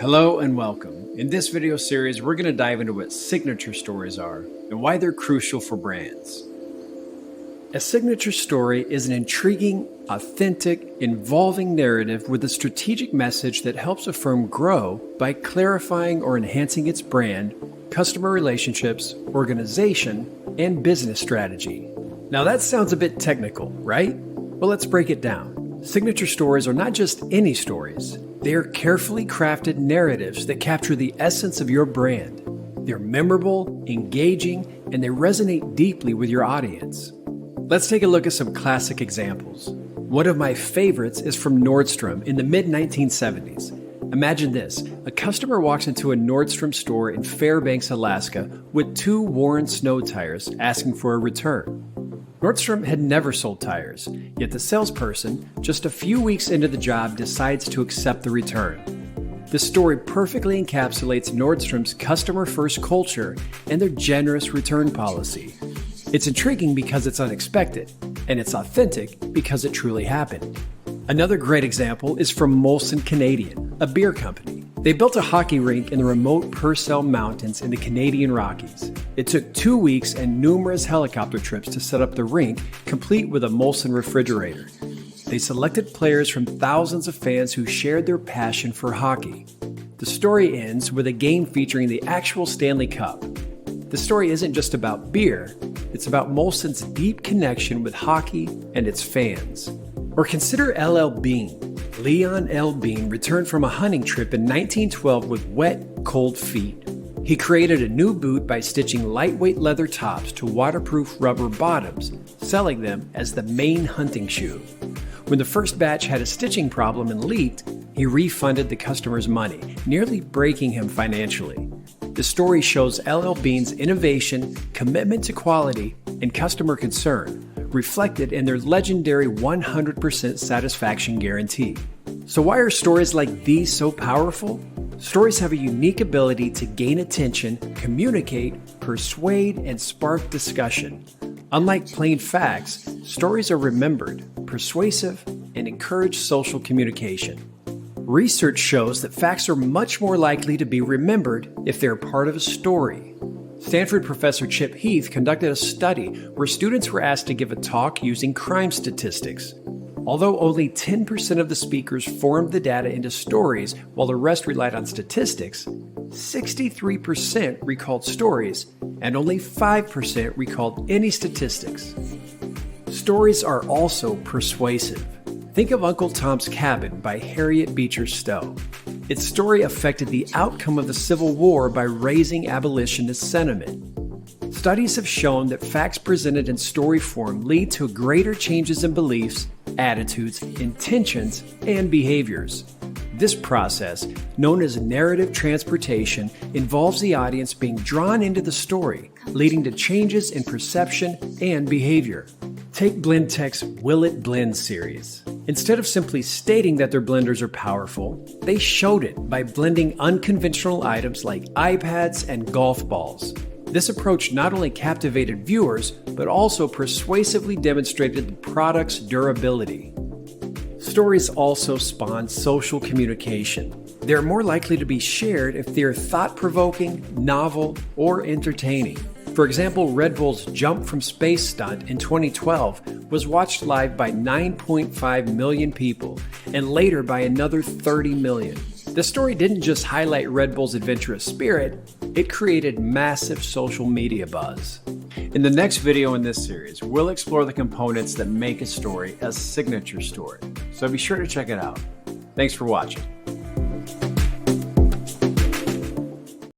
Hello and welcome. In this video series, we're going to dive into what signature stories are and why they're crucial for brands. A signature story is an intriguing, authentic, involving narrative with a strategic message that helps a firm grow by clarifying or enhancing its brand, customer relationships, organization, and business strategy. Now that sounds a bit technical, right? Well, let's break it down. Signature stories are not just any stories. They are carefully crafted narratives that capture the essence of your brand. They're memorable, engaging, and they resonate deeply with your audience. Let's take a look at some classic examples. One of my favorites is from Nordstrom in the mid-1970s. Imagine this: a customer walks into a Nordstrom store in Fairbanks, Alaska with 2 worn snow tires asking for a return. Nordstrom had never sold tires, yet the salesperson, just a few weeks into the job, decides to accept the return. The story perfectly encapsulates Nordstrom's customer-first culture and their generous return policy. It's intriguing because it's unexpected, and it's authentic because it truly happened. Another great example is from Molson Canadian, a beer company. They built a hockey rink in the remote Purcell Mountains in the Canadian Rockies. It took 2 weeks and numerous helicopter trips to set up the rink, complete with a Molson refrigerator. They selected players from thousands of fans who shared their passion for hockey. The story ends with a game featuring the actual Stanley Cup. The story isn't just about beer, it's about Molson's deep connection with hockey and its fans. Or consider LL Bean. Leon L. Bean returned from a hunting trip in 1912 with wet, cold feet. He created a new boot by stitching lightweight leather tops to waterproof rubber bottoms, selling them as the main hunting shoe. When the first batch had a stitching problem and leaked, he refunded the customer's money, nearly breaking him financially. The story shows LL Bean's innovation, commitment to quality, and customer concern, reflected in their legendary 100% satisfaction guarantee. So why are stories like these so powerful? Stories have a unique ability to gain attention, communicate, persuade, and spark discussion. Unlike plain facts, stories are remembered, persuasive, and encourage social communication. Research shows that facts are much more likely to be remembered if they're part of a story. Stanford professor Chip Heath conducted a study where students were asked to give a talk using crime statistics. Although only 10% of the speakers formed the data into stories while the rest relied on statistics, 63% recalled stories and only 5% recalled any statistics. Stories are also persuasive. Think of Uncle Tom's Cabin by Harriet Beecher Stowe. Its story affected the outcome of the Civil War by raising abolitionist sentiment. Studies have shown that facts presented in story form lead to greater changes in beliefs, attitudes, intentions, and behaviors. This process, known as narrative transportation, involves the audience being drawn into the story, leading to changes in perception and behavior. Take Blendtec's Will It Blend series. Instead of simply stating that their blenders are powerful, they showed it by blending unconventional items like iPads and golf balls. This approach not only captivated viewers, but also persuasively demonstrated the product's durability. Stories also spawn social communication. They are more likely to be shared if they are thought-provoking, novel, or entertaining. For example, Red Bull's Jump from Space stunt in 2012 was watched live by 9.5 million people, and later by another 30 million. The story didn't just highlight Red Bull's adventurous spirit, it created massive social media buzz. In the next video in this series, we'll explore the components that make a story a signature story, so be sure to check it out. Thanks for watching.